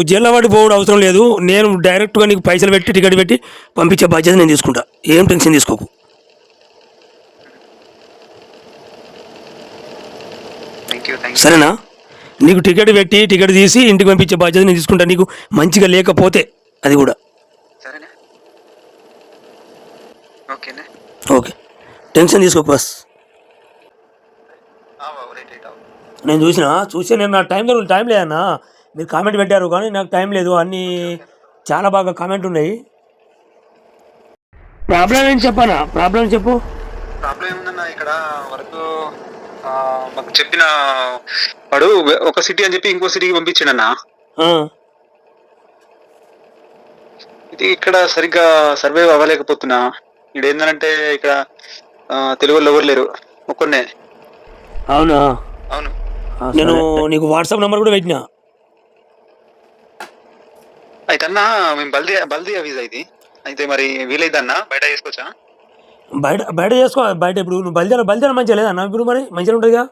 జైల్లో పడి పోవడం అవసరం లేదు. నేను డైరెక్ట్గా నీకు పైసలు పెట్టి టికెట్ పెట్టి పంపించే బాధ్యత నేను తీసుకుంటా. ఏం టెన్షన్ తీసుకోకు. సరేనా? నీకు టికెట్ పెట్టి టికెట్ తీసి ఇంటికి పంపించే బాధ్యత నేను తీసుకుంటా. నీకు మంచిగా లేకపోతే అది కూడా ఓకే. టెన్షన్ తీసుకోకు బస్. నేను చూసి నేను నాకు టైం లేదన్నా. మీరు కామెంట్ పెట్టారు కానీ నాకు టైం లేదు. అన్నీ చాలా బాగా కామెంట్ ఉన్నాయి. ప్రాబ్లం ఏం చెప్పనా? ప్రాబ్లం చెప్పు. ప్రాబ్లం ఏముందన్నా, ఇక్కడ వరకు మాకు చెప్పిన వాడు ఒక సిటీ అని చెప్పి ఇంకో సిటీకి పంపించాడన్నా. ఇది ఇక్కడ సరిగ్గా సర్వే అవ్వలేకపోతున్నా. ఇక్కడ ఏంటంటే ఇక్కడ తెలుగు వాళ్ళు ఎవరు లేరు, ఒక్కనే. అవునా? అవును. నేను నీకు వాట్సాప్ నెంబర్ కూడా పెట్టినా. అయితే అన్నా మేము బల్దియా వీసా ఇది అయితే మరి వీలైద్దన్నా బయట చేసుకోవచ్చా? బయట చేసుకో. బయట ఇప్పుడు నువ్వు బయలుదేర మంచిగా లేదన్నా. ఇప్పుడు మరి మంచిగా ఉంటుందిగా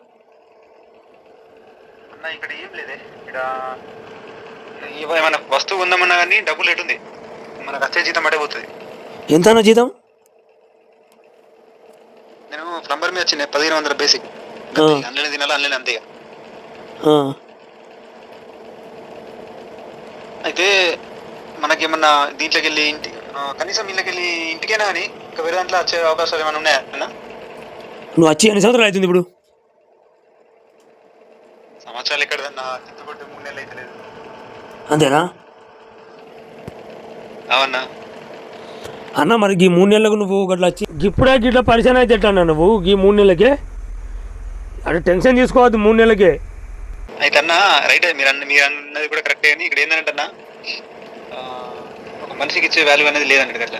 అన్న. ఇక్కడ ఏం లేదే. ఇక్కడ ఏమైనా వస్తువు ఉందామన్నా కానీ డబ్బులు ఎటుంది, మనకు వచ్చే జీతం అడే పోతుంది. ఎంతన్నా జీతం? నేను ప్లంబర్ మీద వచ్చిన 1500 బేసిక్. అన్లనే తినాలి, అన్లనే అంతే. అయితే మనకేమన్నా దీంట్లోకి వెళ్ళి కనీసం ఇళ్ళకి వెళ్ళి ఇంటికైనా కానీ ఇంకా వేరే దాంట్లో వచ్చే అవకాశాలు ఏమైనా ఉన్నాయా? నువ్వు వచ్చి ఎన్ని సంవత్సరాలు అవుతుంది ఇప్పుడు? సంవత్సరాలు ఎక్కడదన్నా, తిట్టుబడి 3 నెలలు అయితే లేదు. అంతేనా? అవునా అన్న. మరి ఈ 3 నెలలకు నువ్వు గట్లా వచ్చి ఇప్పుడే గిట్లా పరిచయం అయితే అన్న నువ్వు ఈ 3 నెలలకే అంటే టెన్షన్ తీసుకోవద్దు. 3 నెలలకే అయితే అన్న రైట్. మీరు అన్నది కూడా కరెక్టే. కానీ ఇక్కడ ఏంటంటే అన్న, ఒక మనిషికి ఇచ్చే వాల్యూ అనేది లేదండి అట్లా.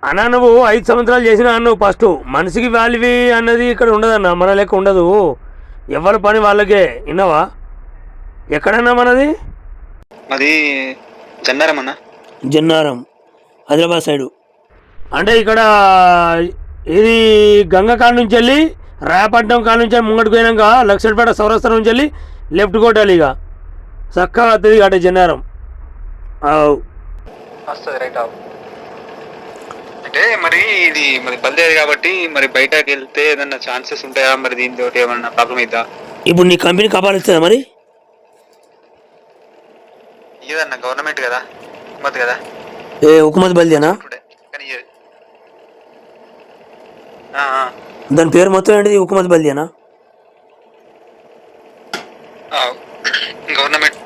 అన్న నువ్వు 5 సంవత్సరాలు చేసినా నువ్వు ఫస్ట్ మనిషికి వాల్యూ అన్నది ఇక్కడ ఉండదన్న. మన లెక్క ఉండదు. ఎవరి పని వాళ్ళకే. విన్నావా? ఎక్కడన్నా మనది? అది జన్నారం అన్న. జన్నారం హైదరాబాద్ సైడు. అంటే ఇక్కడ ఇది గంగ కాడ నుంచి వెళ్ళి రాయపట్నం కాడ నుంచి ముంగటికి పోయినాక లక్షపేట సౌరాష్ట్ర నుంచి వెళ్ళి లెఫ్ట్ కొట్టాలి. ఇక చక్కగా వస్తుంది అంటే జన్నారం వస్తుంది. రైట్. అంటే మరి ఇది మరి బల్దేది కాబట్టి మరి బయటకు వెళ్తే ఏదన్నా ఛాన్సెస్ ఉంటాయా? మరి దీంతో ఏమన్నా ప్రాబ్లం అవుతుందా? ఇప్పుడు నీ కంపెనీ కాపాడుతుందా మరి? ఇదన్నా గవర్నమెంట్ కదా, హుకుమత్ కదా. హుకుమత్ బల్దేనా? దాని పేరు మొత్తం ఏంటిది? హుకుమత్ బల్దేనా? గవర్నమెంట్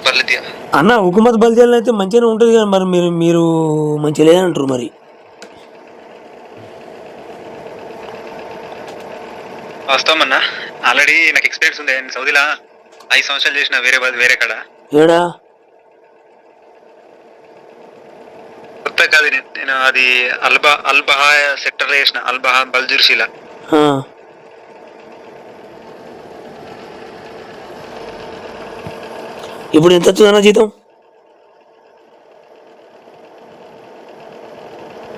బల్దియా అన్న. హుకుమత్ బల్దియాలో అయితే మంచిగానే ఉంటుంది కానీ మరి మీరు మంచిగా లేదంటారు మరి. వస్తామన్నా. ఆల్రెడీ నాకు ఎక్స్పీరియన్స్ ఉంది. సౌదీలో 5 సంవత్సరాలు చేసిన వేరే కాడ. ఏడా? కొత్త కాదు. నేను అది అల్బహా సెక్టర్ లో చేసిన. అల్బహా బల్జుర్షిలా. ఇప్పుడు ఎంత వస్తుందన్న జీతం?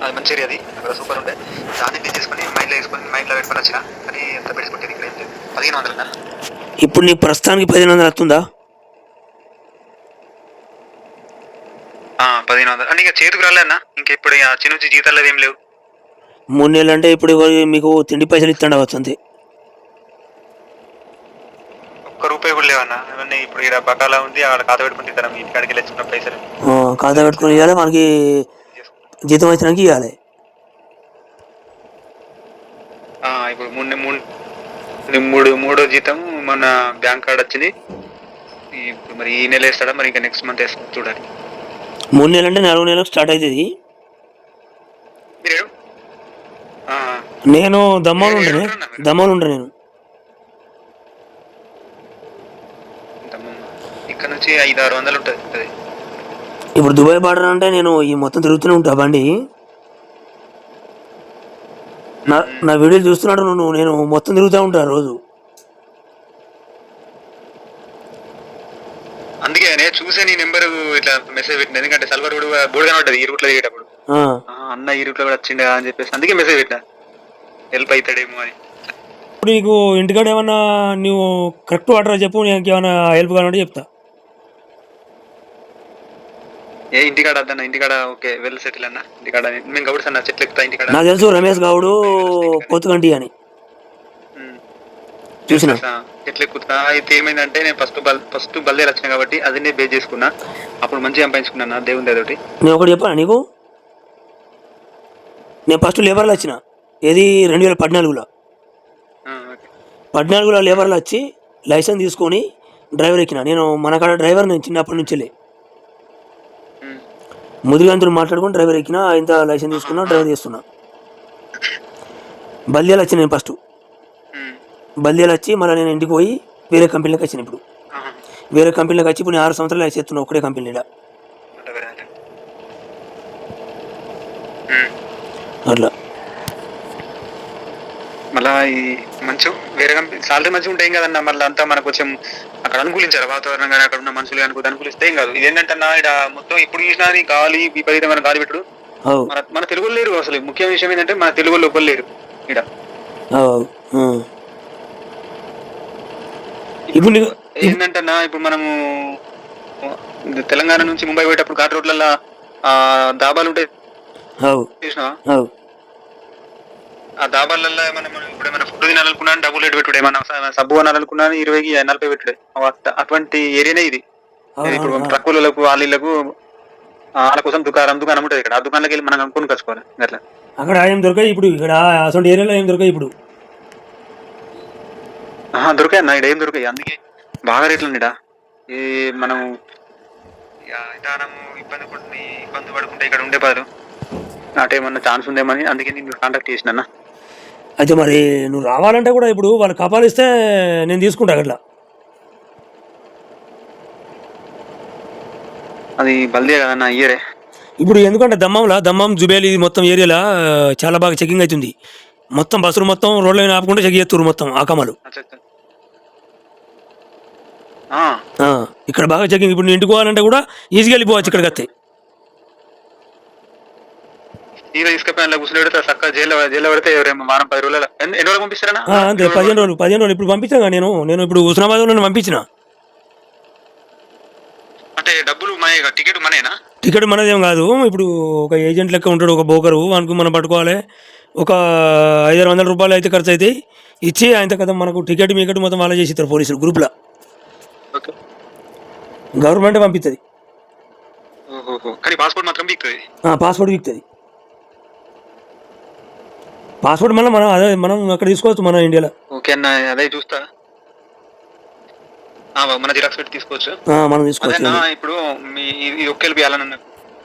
అది మంచి ఏరియా. అది అక్కడ సూపర్ ఉండే. దాన్ని తీసుకొని మైండ్లో పెట్టుకొని వచ్చిన. కానీ ఎంత పెట్టుకుంటే ఇక్కడ ఏం లేదు. 1500. ఇప్పుడు నీకు ప్రస్తుతానికి 1500 వస్తుందా? 1500 అంటే ఇక చేతికి రాలే అన్న. ఇంకా ఇప్పుడు చిన్న జీతాలు ఏం లేవు. 3 నెలలు అంటే ఇప్పుడు మీకు తిండి పైసలు ఇస్తాండవచ్చు అంతే. ₹1 కూడా లేవన్నా. ఇవన్నీ ఇప్పుడు ఇక్కడ బకాలా ఉంది. అక్కడ ఖాతా పెట్టుకుని తింటారా? మీ ఇంటికాడికి వెళ్ళి వచ్చిన పైసలు ఖాతా పెట్టుకుని ఇవ్వాలి. మనకి జీతం వచ్చినాక ఇవ్వాలి. ఇప్పుడు మూడో జీతం మన బ్యాంక్ కార్డ్ వచ్చింది. మరి ఈ నెల వేస్తాడా మరి ఇంకా నెక్స్ట్ మంత్ వేస్తాడు చూడాలి. 3 నెలలు అంటే 4 నెలలకు స్టార్ట్ అవుతుంది. నేను దమ్మాలు ఉంటాను. నేను ఇక్కడ నుంచి 500-600 ఉంటుంది. ఇప్పుడు దుబాయ్ బార్డర్ అంటే నేను ఈ మొత్తం తిరుగుతూనే ఉంటా బండి. నా వీడియోలు చూస్తున్నాడు నువ్వు. నేను మొత్తం తిరుగుతూ ఉంటాను రోజు. అందుకే నేను చూసే నీ నెంబర్ ఇట్లా మెసేజ్ పెట్టిన. ఎందుకంటే సల్వర్ కూడా బోర్డు కనబడ్డది ఈ రూట్లో దిగేటప్పుడు. అన్న ఈ రూట్లో కూడా వచ్చిండే అని చెప్పేసి అందుకే మెసేజ్ పెట్టినా, హెల్ప్ అవుతాడేమో అని. ఇప్పుడు నీకు ఇంటికాడ ఏమన్నా నువ్వు కరెక్ట్ ఆర్డర్ చెప్పు. నీకు ఏమైనా హెల్ప్ కావాలంటే చెప్తా. ఏ ఇంటికాడ అద్దన్న ఇంటికాడ ఓకే వెల్ సెటిల్ అన్న ఇంటికాడ మేము గౌడ్స్ అన్న చెట్లు ఎక్కుతా ఇంటికాడ నాకు తెలుసు రమేష్ గౌడు పొత్తుకంటి అని చూసిన. చెట్లు ఎక్కుతా. అయితే ఏమైందంటే నేను ఫస్ట్ బల్దేలు వచ్చిన కాబట్టి అది నేను బేస్ చేసుకున్నా. అప్పుడు మంచిగా సంపాదించుకున్నా దేవుని అదొకటి. నేను ఒకటి చెప్పాను నీకు, నేను ఫస్ట్ లేబర్లో వచ్చిన, ఏది 2014లో 14లో లేబర్లో వచ్చి లైసెన్స్ తీసుకొని డ్రైవర్ ఎక్కిన. నేను మన కాడ డ్రైవర్ నేను చిన్నప్పటి నుంచి ముదిరిగంతులు మాట్లాడుకుని డ్రైవర్ ఎక్కిన, ఇంత లైసెన్స్ తీసుకున్నా, డ్రైవర్ చేస్తున్నా. బల్దేలు వచ్చి నేను ఫస్ట్ బల్దేలు వచ్చి మళ్ళీ నేను ఇంటికి పోయి వేరే కంపెనీలోకి వచ్చిన. ఇప్పుడు వేరే కంపెనీలోకి వచ్చి ఇప్పుడు నేను 6 సంవత్సరాలు లైసెన్స్ ఎత్తున్నా ఒకటే కంపెనీలో. అట్లా మళ్ళీ ఈ మంచి వేరే కంపెనీ సాలరీ మంచిగా ఉంటాయి కదన్నా. మళ్ళీ అంతా మనకు కొంచెం అక్కడ అనుకూలించారు వాతావరణం కానీ అక్కడ ఉన్న మనుషులు కానీ అనుకూలిస్తే ఏం కాదు. ఇదేంటంటే ఇక్కడ మొత్తం ఇప్పుడు చూసినా గాలి విపరీతమైన గాలి పెట్టుడు. మన తెలుగు లేరు అసలు. ముఖ్య విషయం ఏంటంటే మన తెలుగు ఒకరు లేరు ఇక్కడ. ఇప్పుడు ఏంటంటన్నా ఇప్పుడు మనము తెలంగాణ నుంచి ముంబై పోయేటప్పుడు ఘాట్ రోడ్లలో దాబాలు ఉంటాయి చూసినావా? ఆ దాబాలలో మనం ఇప్పుడు ఏమైనా ఫుడ్ తినాలనుకున్నా డబ్బులు రేటు పెట్టుడే, ఏమన్నా సబ్బు కొనాలనుకున్నా 20కి 40 పెట్టుడే. అటువంటి ఏరియానే ఇది. ఇప్పుడు ట్రక్కులకు వాళ్ళకు వాళ్ళ కోసం దుకాణం ఉంటుంది ఇక్కడ. ఆ దుకాణంలోకి వెళ్ళి మనం కొనుక్కొని కచ్చుకోవాలి. అట్లా అక్కడ ఏం దొరకాయి ఇప్పుడు, ఇక్కడ అసలు ఏరియాలో ఏం దొరకాయి ఇప్పుడు. దొరికాయి అన్న, ఇక్కడ ఏం దొరికాయి. అందుకే బాగా రేట్లు ఉన్నాయిడా. ఈ మనం ఇబ్బంది పడుకుంటే ఇక్కడ ఉండే బదులు నాటేమన్నా ఛాన్స్ ఉందేమని అందుకే నేను కాంటాక్ట్ చేసిన అన్న. అయితే మరి నువ్వు రావాలంటే కూడా ఇప్పుడు వాళ్ళు కపాలిస్తే నేను తీసుకుంటా అట్లా. అది బల్దే కదన్న ఇయరే. ఇప్పుడు ఎందుకంటే దమ్మం జుబేలి మొత్తం ఏరియాలో చాలా బాగా చెకింగ్ అవుతుంది. మొత్తం బస్సులు మొత్తం రోడ్ల మీద ఆపకుండా చెక్ చేస్తారు మొత్తం ఆ కమాలు. ఇక్కడ బాగా చెకింగ్. ఇప్పుడు నేను ఇంటికి పోవాలంటే కూడా ఈజీగా వెళ్ళిపోవచ్చు ఇక్కడికి వస్తే. తీసుకుపోయి కూర్చొని పెడితే చక్కగా జైల్లో పెడితే వారం 10 రోజుల ఎన్ని రోజులు పంపిస్తారా? అంతే 15 రోజులు ఇప్పుడు పంపించాను. నేను ఇప్పుడు హుస్నాబాద్లో పంపించిన. అంటే డబ్బులు టికెట్ మనేనా? టికెట్ మనదేం కాదు. ఇప్పుడు ఒక ఏజెంట్ లెక్క ఉంటాడు, ఒక బోకరు, వానికి మనం పట్టుకోవాలి. ఒక 500-600 రూపాయలు అయితే ఖర్చు అవుతాయి. ఇచ్చి ఆయన కదా మనకు టికెట్ మీకెట్ మొత్తం వాళ్ళే చేసి ఇస్తారు పోలీసులు గ్రూప్లో. గవర్నమెంట్ పంపిస్తుంది. పాస్పోర్ట్ మాత్రం వీక్తుంది. పాస్పోర్ట్ వీక్తుంది. పాస్పోర్ట్ మళ్ళీ మనం అక్కడ తీసుకోవచ్చు మన ఇండియాలో. ఓకే అన్న, అదే చూస్తా. మన జిరాక్స్ పెట్టి తీసుకోవచ్చు. మనం తీసుకోవచ్చు. ఇప్పుడు ఈ ఒక్క హెల్ప్ చేయాలన్న,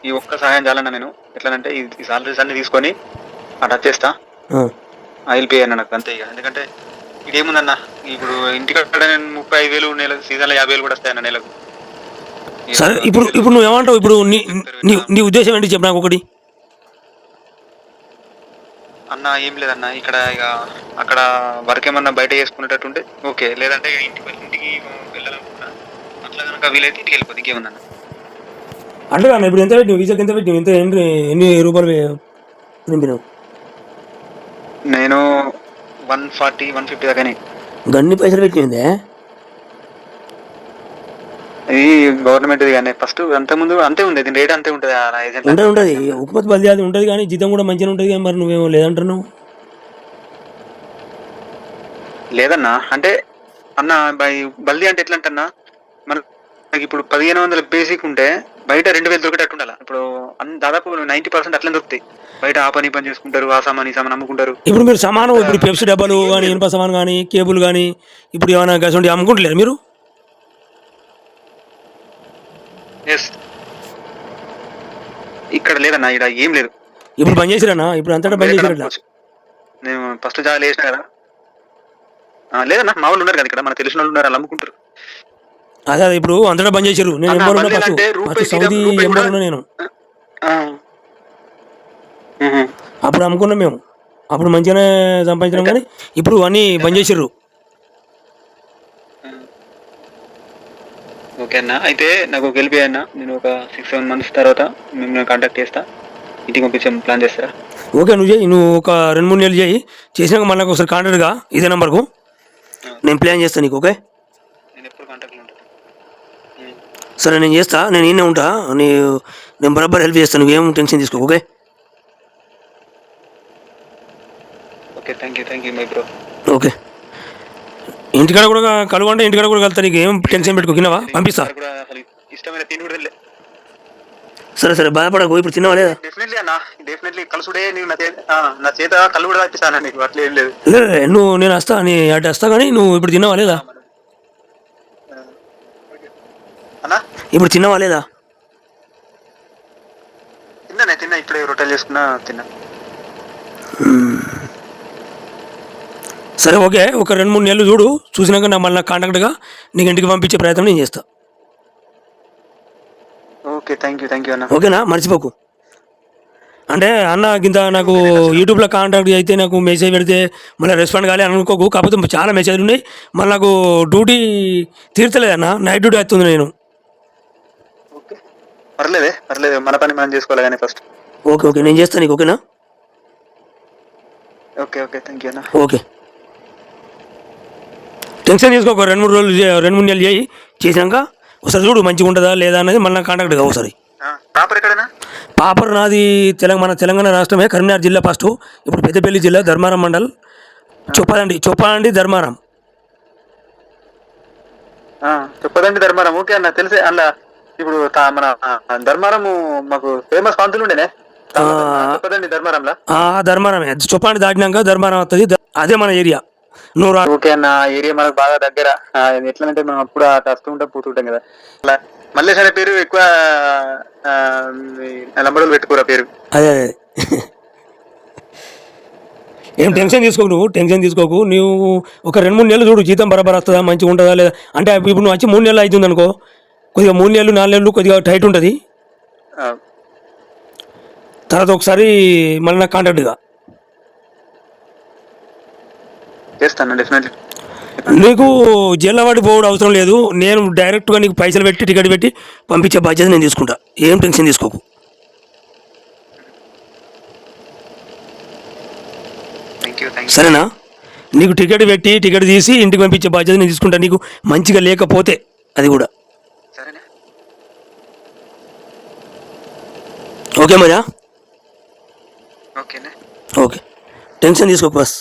ఈ ఒక్క సహాయం చేయాలన్నా నేను. ఎట్లానంటే ఈ సాలరీస్ అన్ని తీసుకొని అటు వచ్చేస్తా. హెల్ప్ చేయను నాకు అంతే. ఇక ఎందుకంటే ఇదేముందన్న, ఇప్పుడు ఇంటికాడ నేను 35,000 నెలకు, సీజన్లో 50,000 కూడా వస్తాయన్న నెలకు. సరే ఇప్పుడు నువ్వు ఏమంటావు? ఇప్పుడు నీ ఉద్దేశం ఏంటి చెప్పు నాకు ఒకటి. అన్న ఏం లేదన్న, ఇక్కడ ఇక అక్కడ వర్క్ ఏమన్నా బయట చేసుకునేటట్టు ఉంటే ఓకే, లేదంటే ఇంటికి వెళ్ళాలనుకున్నా అట్లా కనుక వీలైతే ఇంటికి వెళ్ళిపోతుంది. ఇంకేముందన్న అంటే అన్న ఇప్పుడు ఎంత పెట్టినావు? వీసాకి ఎంత పెట్టినావు? ఎన్ని రూపాయలు నింపినావు? నేను 140-150 దాకానే. గన్ని పైసలు పెట్టిందే ఇది గవర్నమెంట్ కానీ ఫస్ట్ అంత ముందు అంతే ఉంది. దీని రేట్ అంతే ఉంటుంది. ఉంటుంది హుకుమత్ బల్దీ అది ఉంటుంది కానీ జీతం కూడా మంచిగా ఉంటుంది కానీ మరి నువ్వేమో లేదంటున్నావు. లేదన్నా అంటే అన్న బల్దీ అంటే ఎట్లా అంటన్నా, మనకి ఇప్పుడు 1500 బేసిక్ ఉంటే బయట 2000 దొరికేటట్టు ఉండాలి. ఇప్పుడు దాదాపు 90% అట్లా దొరుకుతాయి. బయట ఆ పని చేసుకుంటారు, ఆ సామాన్ ఈ సామాన్ అమ్ముకుంటారు. ఇప్పుడు మీరు సమానం, ఇప్పుడు పెప్సీ డబ్బాలు కానీ, ఇనుప సామాన్ కానీ, కేబుల్ కానీ, ఇప్పుడు ఏమైనా గసండి అమ్ముకుంటలేరు మీరు? ఇక్కడ లేదన్నా, ఇక్కడ ఏం లేదు. ఇప్పుడు బంద్ చేసిరన్నా? ఇప్పుడు అంతటా బంద్ చేసిరా? నేను ఫస్ట్ జాయిన్ చేసిన కదా. లేదన్నా, మా వాళ్ళు ఉన్నారు కదా ఇక్కడ, మన తెలిసిన వాళ్ళు ఉన్నారు, వాళ్ళు అమ్ముకుంటారు. అదే ఇప్పుడు అంతటా బంద్ చేసారు. నేను సౌదీ ఎంబర్ ఉన్నా నేను. అప్పుడు అమ్ముకున్నాం మేము, అప్పుడు మంచిగానే సంపాదించినాం కానీ ఇప్పుడు అన్నీ బంద్ చేసారు. ఓకే అన్న, అయితే నాకు గెలిపి అన్న, నేను ఒక 6-7 months తర్వాత మిమ్మల్ని కాంటాక్ట్ చేస్తా. ఇంటికి పంపించే ప్లాన్ చేస్తారా? ఓకే, నువ్వు చేయి. నువ్వు ఒక 2-3 నెలలు చేయి. చేసినాక మళ్ళీ ఒకసారి కాంటాక్ట్గా ఇదే నెంబర్కు నేను ప్లాన్ చేస్తాను నీకు. ఓకే, నేను ఎప్పుడు కాంటాక్ట్లో ఉంటాను. సరే నేను చేస్తా, నేను ఈయనే ఉంటా, నీ నేను బరాబర్ హెల్ప్ చేస్తాను, నువ్వేం టెన్షన్ తీసుకో. Okay okay, thank you my bro. Okay. ఇంటికాడ కూడా కలువ అంటే ఇంటికాడ కూడా కలుతా, నీకు ఏం టెన్షన్ పెట్టుకో. కిందవా పంపిస్తా. ఇష్టమైన తిండి కూడా సరే సరే బాధపడకు. ఇప్పుడు తిన్నావా లేదా? డెఫినెట్లీ అన్న, డెఫినెట్లీ కలుసుడే. నీవు నా చేత కళ్ళు కూడా తప్పిస్తాను నీకు, అట్లా ఏం లేదు. నువ్వు నేను వస్తా, నీ అటు వస్తా, కానీ నువ్వు ఇప్పుడు తిన్నావా లేదా? అన్నా ఇప్పుడు తిన్నావా లేదా? తిన్నా, ఇప్పుడే రొట్టెలు చేసుకున్నా, తిన్నా. సరే ఓకే, ఒక 2-3 నెలలు చూడు, చూసినాక నా మళ్ళీ కాంటాక్ట్గా నీకు ఇంటికి పంపించే ప్రయత్నం నేను చేస్తా. ఓకే, థ్యాంక్ యూ అన్న. ఓకేనా, మర్చిపోకు. అంటే అన్న కింద నాకు యూట్యూబ్లో కాంటాక్ట్ అయితే నాకు మెసేజ్ పెడితే మళ్ళీ రెస్పాండ్ కాలే అనుకోకు. కాకపోతే చాలా మెసేజ్లు ఉన్నాయి, మళ్ళీ నాకు డ్యూటీ తీర్చలేదన్న, నైట్ డ్యూటీ అవుతుంది నేను. ఓకే, పర్లేదు, మన పని మనం చేసుకోవాలి కానీ ఫస్ట్. ఓకే నేను చేస్తాను నీకు. ఓకేనా? ఓకే, థ్యాంక్ యూ అన్న. ఓకే, టెన్షన్ తీసుకో. 2-3 నెలలు చేసినాక ఒకసారి చూడు మంచిగా ఉంటుందా లేదా అనేది మళ్ళీ కాంటాక్ట్ కావు ఒకసారి. ప్రాపర్ ఎక్కడనా? పాపర్ నాది తెలంగాణ రాష్ట్రమే, కరీంనగర్ జిల్లా. ఫస్ట్ ఇప్పుడు పెద్దపల్లి జిల్లా, ధర్మారం మండల్, చొప్పదండి ధర్మారం. చొప్పదండి ధర్మారం. ఓకే అన్న, తెలిసే అన్న. ఇప్పుడు మన ధర్మారం మాకు ఫేమస్ పంతులు ఉండేనే, చొప్పదండి ధర్మారంలా. ధర్మారమే, చొప్పండి దాటినాక ధర్మారం వస్తుంది, అదే మన ఏరియా. ఓకే అన్న, ఏరియా మనకు బాగా దగ్గర. ఎట్లంటే మనం అప్పుడు వస్తుంటాం పోతుంటాం కదా. అలా మల్లేష్ అనే పేరు ఎక్కువ లంబడోలు పెట్టుకోరా పేరు. అదే ఏం టెన్షన్ తీసుకోకు. నువ్వు ఒక 2-3 నెలలు చూడు, జీతం బరాబర్ వస్తుందా, మంచిగా ఉంటుందా లేదా. అంటే ఇప్పుడు నువ్వు వచ్చి 3 నెలలు అవుతుంది అనుకో, కొద్దిగా 3 నెలలు 4 నెలలు కొద్దిగా టైట్ ఉంటుంది. తర్వాత ఒకసారి మళ్ళీ నాకు కాంటాక్ట్గా చేస్తాను డెఫినెట్లీ. నీకు జల్లవాడి పోవడం అవసరం లేదు, నేను డైరెక్ట్గా నీకు పైసలు పెట్టి టికెట్ పెట్టి పంపించే బాధ్యత నేను తీసుకుంటా. ఏం టెన్షన్ తీసుకోకు. సరేనా? నీకు టికెట్ తీసి ఇంటికి పంపించే బాధ్యత నేను తీసుకుంటా, నీకు మంచిగా లేకపోతే అది కూడా. ఓకే మరా? ఓకే, టెన్షన్ తీసుకోకు బస్.